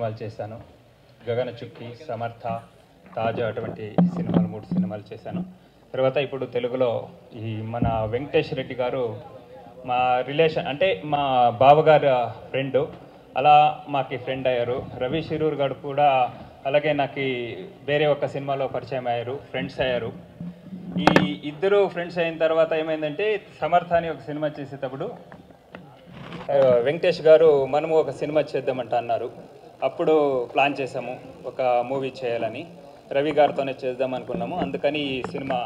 సినిమాలు చేశాను. గగన చుక్కి, సమర్థ, తాజా అటువంటి సినిమాలు 3 సినిమాలు చేశాను. తర్వాత ఇప్పుడు తెలుగులో ఈ మన వెంకటేష్ రెడ్డి గారు మా రిలేషన్ అంటే మా బావగారు ఫ్రెండు, అలా మాకు ఫ్రెండ్ అయ్యారు. రవి శిరూర్ గారు కూడా అలాగే నాకు వేరే ఒక సినిమాలో పరిచయం అయ్యారు, ఫ్రెండ్స్ అయ్యారు. ఈ ఇద్దరు ఫ్రెండ్స్ అయిన తర్వాత ఏమైందంటే సమర్థ అని ఒక సినిమా చేసేటప్పుడు వెంకటేష్ గారు మనము ఒక సినిమా చేద్దామంట అన్నారు. అప్పుడు ప్లాన్ చేసాము ఒక మూవీ చేయాలని. రవి గారితోనే చేద్దాం అనుకున్నాము. అందుకని ఈ సినిమా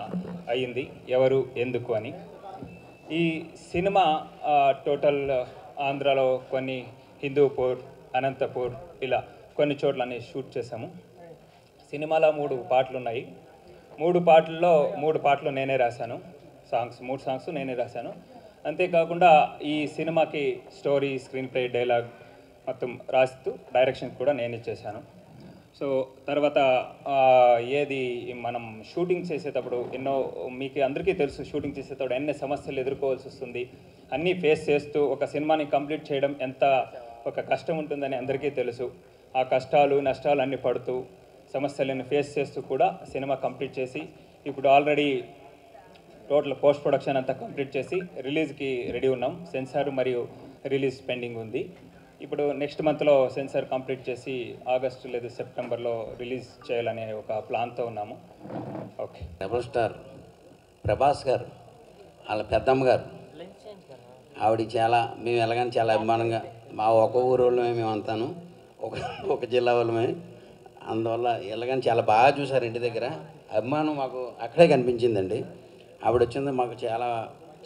అయ్యింది, ఎవరు ఎందుకు అని. ఈ సినిమా టోటల్ ఆంధ్రాలో కొన్ని హిందూపూర్, అనంతపూర్ ఇలా కొన్ని చోట్లని షూట్ చేసాము. సినిమాలో 3 పాటలు ఉన్నాయి. 3 పాటలు నేనే రాశాను. 3 సాంగ్స్ నేనే రాశాను. అంతేకాకుండా ఈ సినిమాకి స్టోరీ, స్క్రీన్ ప్లే, డైలాగ్ మొత్తం రాస్తూ డైరెక్షన్ కూడా నేనే చేశాను. సో తర్వాత ఏది మనం షూటింగ్ చేసేటప్పుడు మీకు అందరికీ తెలుసు, షూటింగ్ చేసేటప్పుడు ఎన్ని సమస్యలు ఎదుర్కోవాల్సి వస్తుంది. అన్నీ ఫేస్ చేస్తూ ఒక సినిమాని కంప్లీట్ చేయడం ఎంత ఒక కష్టం ఉంటుందని అందరికీ తెలుసు. ఆ కష్టాలు నష్టాలు అన్నీ పడుతూ సమస్యలను ఫేస్ చేస్తూ కూడా సినిమా కంప్లీట్ చేసి ఇప్పుడు ఆల్రెడీ టోటల్ పోస్ట్ ప్రొడక్షన్ అంతా కంప్లీట్ చేసి రిలీజ్కి రెడీ ఉన్నాం. సెన్సార్ మరియు రిలీజ్ పెండింగ్ ఉంది. ఇప్పుడు నెక్స్ట్ మంత్లో సెన్సార్ కంప్లీట్ చేసి ఆగస్టు లేదా సెప్టెంబర్లో రిలీజ్ చేయాలనే ఒక ప్లాన్తో ఉన్నాము. ఓకే. రెబల్ స్టార్ ప్రభాస్ గారు వాళ్ళ పెద్దమ్మ గారు ఆవిడ మేము ఎలాగని చాలా అభిమానంగా, మా ఒక ఊరు వాళ్ళమే మేము అంతాను, ఒక జిల్లా వాళ్ళమే. అందువల్ల ఎలాగని చాలా బాగా చూసారు. ఇంటి దగ్గర అభిమానం మాకు అక్కడే కనిపించిందండి. ఆవిడ వచ్చింది మాకు చాలా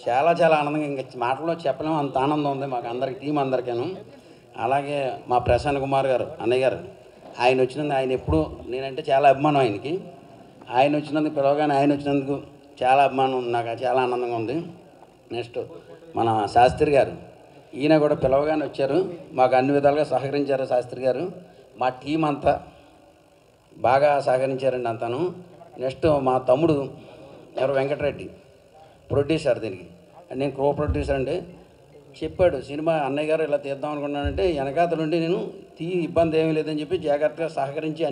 చాలా చాలా ఆనందంగా, ఇంకా మాటల్లో చెప్పలేము, అంత ఆనందం ఉంది మాకు అందరికి, టీం అందరికీను. అలాగే మా ప్రశాంత్ కుమార్ గారు అన్నయ్య గారు, ఆయన వచ్చినందుకు, ఆయన ఎప్పుడు నేనంటే చాలా అభిమానం ఆయనకి. ఆయన వచ్చినందుకు పిలవగానే ఆయన వచ్చినందుకు చాలా అభిమానం ఉంది నాకు, చాలా ఆనందంగా ఉంది. నెక్స్ట్ మన శాస్త్రి గారు, ఈయన కూడా పిలవగానే వచ్చారు, మాకు అన్ని విధాలుగా సహకరించారు శాస్త్రి గారు. మా టీం అంతా బాగా సహకరించారండి అంతాను. నెక్స్ట్ మా తమ్ముడు ఎవరు వెంకటరెడ్డి ప్రొడ్యూసర్, దీనికి నేను కో ప్రొడ్యూసర్ అండి. చెప్పాడు సినిమా అన్నయ్య గారు ఇలా తీద్దాం అనుకున్నానంటే వెనకాతలుండి నేను ఇబ్బంది ఏమీ లేదని చెప్పి జాగ్రత్తగా సహకరించి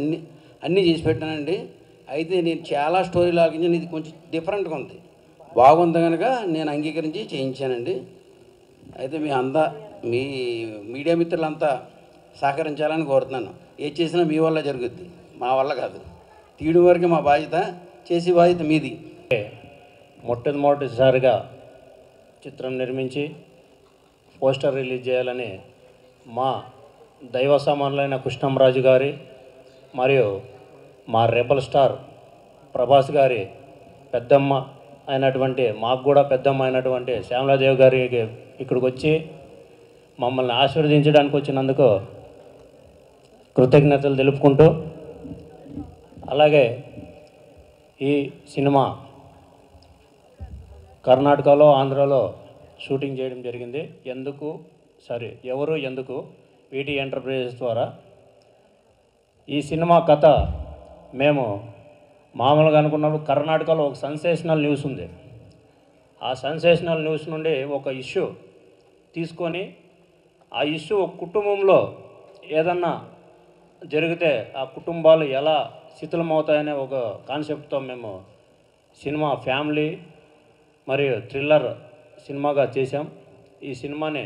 అన్నీ చేసి పెట్టానండి. అయితే నేను చాలా స్టోరీ లాగించాను, ఇది కొంచెం డిఫరెంట్గా ఉంది, బాగుంది కనుక నేను అంగీకరించి చేయించానండి. అయితే మీ మీడియా మిత్రులంతా సహకరించాలని కోరుతున్నాను. ఏది చేసినా మీ వల్ల జరుగుద్ది, మా వల్ల కాదు. తీయడం వరకు మా బాధ్యత, చేసే బాధ్యత మీది. మొట్టమొదటిసారిగా చిత్రం నిర్మించి పోస్టర్ రిలీజ్ చేయాలని మా దైవ సమానులైన కృష్ణంరాజు గారి మరియు మా రెబల్ స్టార్ ప్రభాస్ గారి పెద్దమ్మ అయినటువంటి, మాకు కూడా పెద్దమ్మ అయినటువంటి శ్యామలాదేవి గారికి ఇక్కడికి వచ్చి మమ్మల్ని ఆశీర్వదించడానికి వచ్చినందుకు కృతజ్ఞతలు తెలుపుకుంటూ, అలాగే ఈ సినిమా కర్ణాటకలో, ఆంధ్రాలో షూటింగ్ చేయడం జరిగింది. ఎవరు ఎందుకు వీటి ఎంటర్ప్రైజెస్ ద్వారా. ఈ సినిమా కథ మేము మామూలుగా అనుకున్నప్పుడు కర్ణాటకలో ఒక సెన్సేషనల్ న్యూస్ ఉంది. ఆ సెన్సేషనల్ న్యూస్ నుండి ఒక ఇష్యూ తీసుకొని, ఆ ఇష్యూ ఒక కుటుంబంలో ఏదన్నా జరిగితే ఆ కుటుంబాలు ఎలా శిథిలమవుతాయనే ఒక కాన్సెప్ట్తో మేము సినిమా ఫ్యామిలీ మరియు థ్రిల్లర్ సినిమాగా చేశాం. ఈ సినిమాని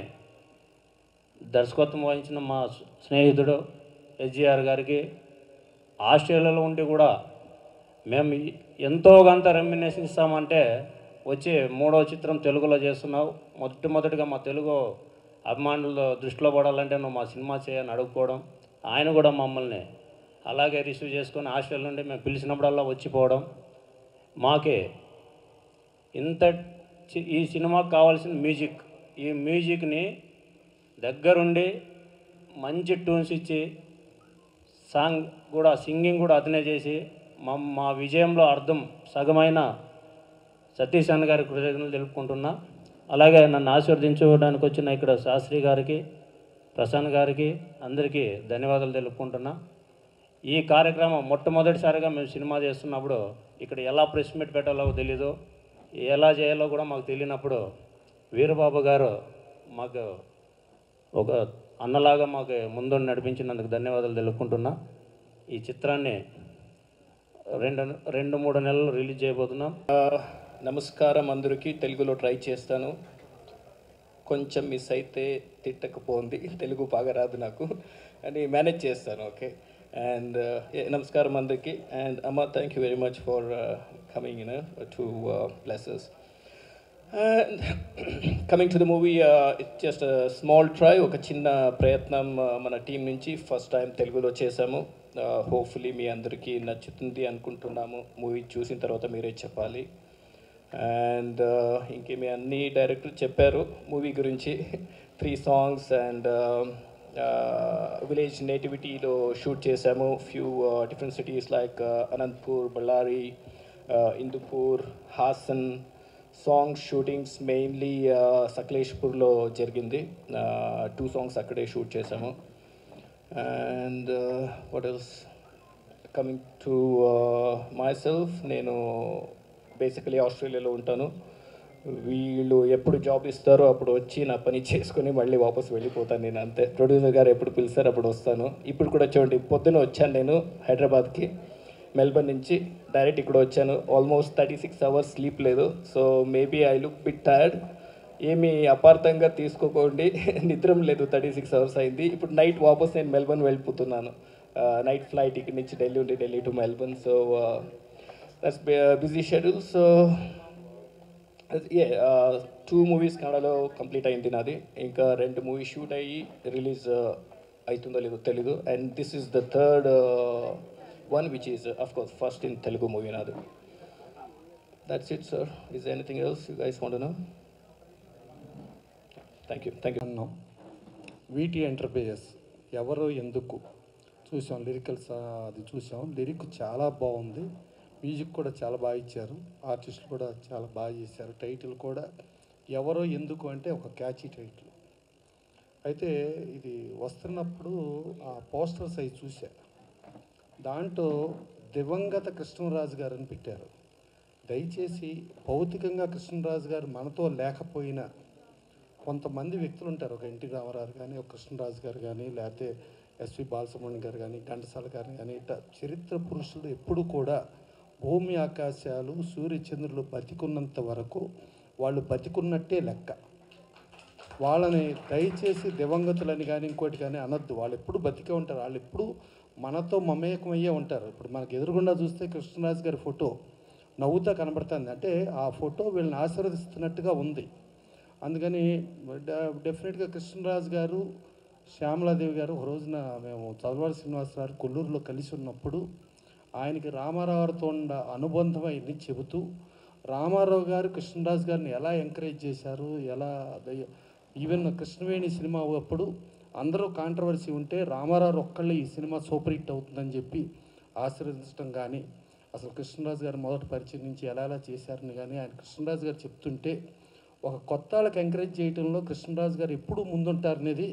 దర్శకత్వం వహించిన మా స్నేహితుడు ఎస్జిఆర్ గారికి, ఆస్ట్రేలియాలో ఉండి కూడా మేము ఎంతో కొంత రెమ్యునరేషన్ ఇస్తామంటే వచ్చి 3వ చిత్రం తెలుగులో చేస్తున్నావు, మొట్టమొదటిగా మా తెలుగు అభిమానుల దృష్టిలో పడాలంటే నువ్వు మా సినిమా చేయని అడుగుకోవడం, ఆయన కూడా మమ్మల్ని అలాగే రిసీవ్ చేసుకొని ఆస్ట్రేలియా నుండి మేము పిలిచినప్పుడల్లా వచ్చిపోవడం. మాకే ఈ సినిమాకి కావాల్సిన మ్యూజిక్, ఈ మ్యూజిక్ని దగ్గరుండి మంచి ట్యూన్స్ ఇచ్చి సింగింగ్ కూడా అతనే చేసి మా విజయంలో అర్థం సగమైన సతీష్ అన్న గారి కృతజ్ఞతలు తెలుపుకుంటున్నా. అలాగే నన్ను ఆశీర్వదించడానికి వచ్చిన ఇక్కడ శాస్త్రి గారికి, ప్రసన్న గారికి అందరికీ ధన్యవాదాలు తెలుపుకుంటున్నా. ఈ కార్యక్రమం మొట్టమొదటిసారిగా మేము సినిమా చేస్తున్నప్పుడు ఇక్కడ ఎలా ప్రెస్ మీట్ పెట్టాలో తెలీదు, ఎలా చేయాలో కూడా మాకు తెలియనప్పుడు వీరబాబు గారు మాకు ఒక అన్నలాగా మాకు ముందు నడిపించినందుకు ధన్యవాదాలు తెలుపుకుంటున్నా. ఈ చిత్రాన్ని రెండు మూడు నెలలు రిలీజ్ చేయబోతున్నాం. నమస్కారం అందరికీ. తెలుగులో ట్రై చేస్తాను, కొంచెం మిస్ అయితే తిట్టకపోంది, తెలుగు బాగా రాదు నాకు అని మేనేజ్ చేస్తాను. ఓకే. అండ్ నమస్కారం అందరికీ. అండ్ అమ్మ, thank you very much for coming to places. And coming to the movie, it's just a small try, ఒక చిన్న ప్రయత్నం మన టీం నుంచి ఫస్ట్ టైం తెలుగులో చేసాము. హోప్ఫుల్లీ మీ అందరికీ నచ్చుతుంది అనుకుంటున్నాము. మూవీ చూసిన తర్వాత మీరే చెప్పాలి. అండ్ ఇంకేమి అన్ని డైరెక్టర్ చెప్పారు మూవీ గురించి. 3 సాంగ్స్ అండ్ విలేజ్ నేటివిటీలో షూట్ చేసాము. Few different cities like Anantapur, Ballari, Hindupur, Hassan. Song shootings mainly సకలేష్పూర్లో జరిగింది. 2 సాంగ్స్ అక్కడే షూట్ చేసాము. And what else, coming to my self, నేను బేసికలీ ఆస్ట్రేలియాలో ఉంటాను. వీళ్ళు ఎప్పుడు జాబ్ ఇస్తారో అప్పుడు వచ్చి నా పని చేసుకుని మళ్ళీ వాపస్ వెళ్ళిపోతాను నేను, అంతే. ప్రొడ్యూసర్ గారు ఎప్పుడు పిలుస్తారో అప్పుడు వస్తాను. ఇప్పుడు కూడా చూడండి, పొద్దున వచ్చాను నేను హైదరాబాద్కి, మెల్బర్న్ నుంచి డైరెక్ట్ ఇక్కడ వచ్చాను. ఆల్మోస్ట్ 36 అవర్స్ స్లీప్ లేదు. So maybe I look bit tired. ఏమి అపార్థంగా తీసుకోకండి, నిద్రం లేదు. 36 అవర్స్ అయింది. ఇప్పుడు నైట్ వాపస్ నేను మెల్బర్న్ వెళ్ళిపోతున్నాను. నైట్ ఫ్లైట్ ఇక్కడ నుంచి ఢిల్లీ ఉండి Delhi to Melbourne. So that's busy schedule. So 2 movies కన్నడలో కంప్లీట్ అయింది నాది. ఇంకా 2 మూవీస్ షూట్ అయ్యి రిలీజ్ అవుతుందో లేదో తెలీదు. And this is the third one, which is of course first in Telugu movie another. That's it, sir. Is there anything else you guys want to know? Thank you. అన్నాం. వీటి enterprises ఎవరు ఎందుకు చూసాం, lyricals అది చూసాం. Lyric చాలా బాగుంది, music కూడా చాలా బాగా ఇచ్చారు, ఆర్టిస్టులు కూడా చాలా బాగా చేశారు. టైటిల్ కూడా ఎవరో ఎందుకు అంటే ఒక క్యాచీ టైటిల్. అయితే ఇది వస్తున్నప్పుడు ఆ పోస్టర్ సైజ్ చూసా, దాంట్లో దివంగత కృష్ణరాజు గారు అని పెట్టారు. దయచేసి భౌతికంగా కృష్ణరాజు గారు మనతో లేకపోయినా కొంతమంది వ్యక్తులు ఉంటారు, ఒక ఎన్టీ రామారావు కానీ, ఒక కృష్ణరాజు గారు కానీ, లేకపోతే ఎస్వి బాలసుబ్రహ్మణ్యం గారు కానీ, ఘంటసాల గారు కానీ, ఇట్లా చరిత్ర పురుషులు ఎప్పుడు కూడా భూమి ఆకాశాలు సూర్యచంద్రులు బతికున్నంత వరకు వాళ్ళు బతికున్నట్టే లెక్క. వాళ్ళని దయచేసి దివంగతులని కానీ ఇంకోటి కానీ అనొద్దు. వాళ్ళు ఎప్పుడు బతికే ఉంటారు, వాళ్ళు ఎప్పుడు మనతో మమేకమయ్యే ఉంటారు. ఇప్పుడు మనకు ఎదురుగుండా చూస్తే కృష్ణరాజు గారి ఫోటో నవ్వుతా కనబడుతుంది, అంటే ఆ ఫోటో వీళ్ళని ఆశీర్వదిస్తున్నట్టుగా ఉంది. అందుకని డెఫినెట్గా కృష్ణరాజు గారు, శ్యామలాదేవి గారు ఒక రోజున మేము చదవాడ శ్రీనివాసరావు కొల్లూరులో కలిసి ఉన్నప్పుడు ఆయనకి రామారావు గారితో ఉన్న అనుబంధం అయింది చెబుతూ, రామారావు గారు కృష్ణరాజు గారిని ఎలా ఎంకరేజ్ చేశారు, ఎలా ఈవెన్ కృష్ణవేణి సినిమా అప్పుడు అందరూ కాంట్రవర్సీ ఉంటే రామారావు ఒక్కళ్ళే ఈ సినిమా సూపర్ హిట్ అవుతుందని చెప్పి ఆశీర్వదించడం కానీ, అసలు కృష్ణరాజు గారు మొదటి పరిచయం నుంచి ఎలా ఎలా చేశారని కానీ ఆయన కృష్ణరాజు గారు చెప్తుంటే ఒక కొత్త వాళ్ళకి ఎంకరేజ్ చేయడంలో కృష్ణరాజు గారు ఎప్పుడూ ముందుంటారనేది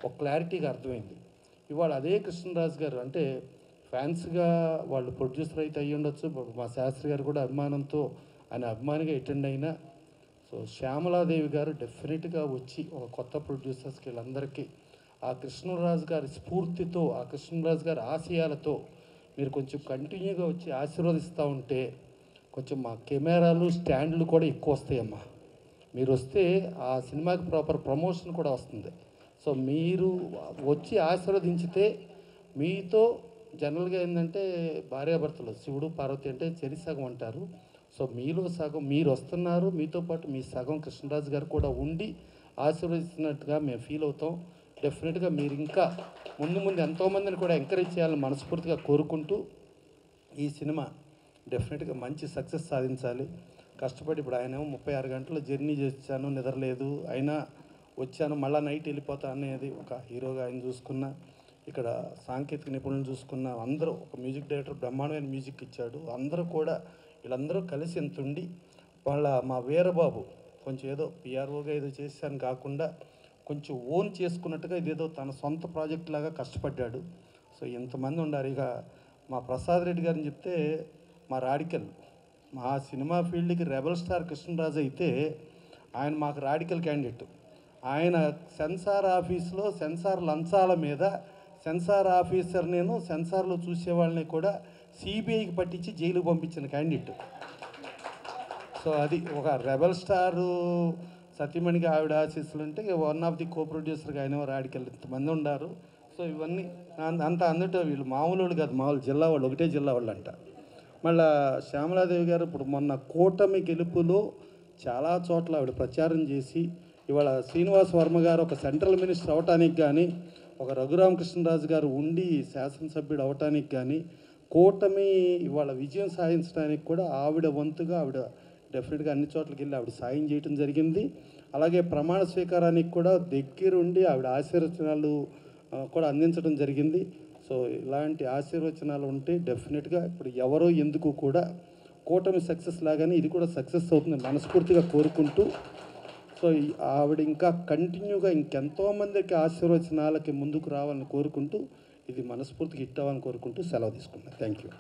ఒక క్లారిటీగా అర్థమైంది. ఇవాళ అదే కృష్ణరాజు గారు అంటే ఫ్యాన్స్గా వాళ్ళు ప్రొడ్యూసర్ అయితే అయ్యి ఉండొచ్చు, మా శాస్త్రి గారు కూడా అభిమానంతో ఆయన అభిమానిగా అటెండ్ అయినా. సో శ్యామలాదేవి గారు డెఫినెట్గా వచ్చి ఒక కొత్త ప్రొడ్యూసర్స్కి వీళ్ళందరికీ ఆ కృష్ణరాజు గారి స్ఫూర్తితో, ఆ కృష్ణరాజు గారి ఆశయాలతో మీరు కొంచెం కంటిన్యూగా వచ్చి ఆశీర్వదిస్తూ ఉంటే కొంచెం మా కెమెరాలు స్టాండ్లు కూడా ఎక్కువ వస్తాయమ్మా. మీరు వస్తే ఆ సినిమాకి ప్రాపర్ ప్రమోషన్ కూడా వస్తుంది. సో మీరు వచ్చి ఆశీర్వదించితే మీతో జనరల్గా ఏంటంటే భార్యాభర్తలు శివుడు పార్వతి అంటే చెరి సగం అంటారు. సో మీలో సగం మీరు వస్తున్నారు, మీతో పాటు మీ సగం కృష్ణరాజు గారు కూడా ఉండి ఆశీర్వదిస్తున్నట్టుగా మేము ఫీల్ అవుతాం. డెఫినెట్గా మీరు ఇంకా ముందు ముందు ఎంతోమందిని కూడా ఎంకరేజ్ చేయాలని మనస్ఫూర్తిగా కోరుకుంటూ ఈ సినిమా డెఫినెట్గా మంచి సక్సెస్ సాధించాలి. కష్టపడి ఇప్పుడు ఆయన 36 గంటలు జర్నీ చేశాను, నిద్రలేదు, అయినా వచ్చాను, మళ్ళీ నైట్ వెళ్ళిపోతా అనేది ఒక హీరోగా ఆయన చూసుకున్న, ఇక్కడ సాంకేతిక నిపుణులను చూసుకున్న అందరూ, ఒక మ్యూజిక్ డైరెక్టర్ బ్రహ్మాండమైన మ్యూజిక్ ఇచ్చాడు. అందరూ కూడా వీళ్ళందరూ కలిసి ఎంత ఉండి వాళ్ళ మా వీరబాబు కొంచెం ఏదో పిఆర్ఓగా ఏదో చేశాను కాకుండా కొంచెం ఓన్ చేసుకున్నట్టుగా ఇదేదో తన సొంత ప్రాజెక్ట్ లాగా కష్టపడ్డాడు. సో ఎంతమంది ఉండారు. ఇక మా ప్రసాద్ రెడ్డి గారిని చెప్తే మా రాడికల్, మా సినిమా ఫీల్డ్కి రెబల్ స్టార్ కృష్ణరాజు అయితే ఆయన మాకు రాడికల్ క్యాండిడేట్. ఆయన సెన్సార్ ఆఫీస్లో సెన్సార్ లంచాల మీద సెన్సార్ ఆఫీసర్ నేను సెన్సార్లో చూసేవాళ్ళని కూడా సిబిఐకి పట్టించి జైలుకు పంపించిన క్యాండిడేట్. సో అది ఒక రెబల్ స్టారు సతీమణికి ఆవిడ ఆశీస్సులు ఉంటే వన్ ఆఫ్ ది కో ప్రొడ్యూసర్గా ఆయన రాడికల్ ఇంతమంది ఉన్నారు. సో ఇవన్నీ అంత అందులో వీళ్ళు మామూలు వాళ్ళు కాదు, మామూలు జిల్లా వాళ్ళు, ఒకటే జిల్లా వాళ్ళు అంట. మళ్ళీ శ్యామలాదేవి గారు ఇప్పుడు మొన్న కూటమి గెలుపులో చాలా చోట్ల ఆవిడ ప్రచారం చేసి ఇవాళ శ్రీనివాస్ వర్మ గారు ఒక సెంట్రల్ మినిస్టర్ అవటానికి కానీ, ఒక రఘురామకృష్ణరాజు గారు ఉండి శాసనసభ్యుడు అవటానికి కానీ, కూటమి ఇవాళ విజయం సాధించడానికి కూడా ఆవిడ వంతుగా ఆవిడ డెఫినెట్గా అన్ని చోట్లకి వెళ్ళి ఆవిడ సాయం చేయడం జరిగింది. అలాగే ప్రమాణ స్వీకారానికి కూడా దగ్గరుండి ఆవిడ ఆశీర్వచనాలు కూడా అందించడం జరిగింది. సో ఇలాంటి ఆశీర్వచనాలు ఉంటే డెఫినెట్గా ఇప్పుడు ఎవరో ఎందుకు కూడా కూటమి సక్సెస్ లాగానే ఇది కూడా సక్సెస్ అవుతుంది మనస్ఫూర్తిగా కోరుకుంటూ, సో ఆవిడ ఇంకా కంటిన్యూగా ఇంకెంతోమందికి ఆశీర్వచనాలకి ముందుకు రావాలని కోరుకుంటూ ఇది మనస్ఫూర్తిగా హిట్ అవ్వాలని కోరుకుంటూ సెలవు తీసుకున్నాను. Thank you.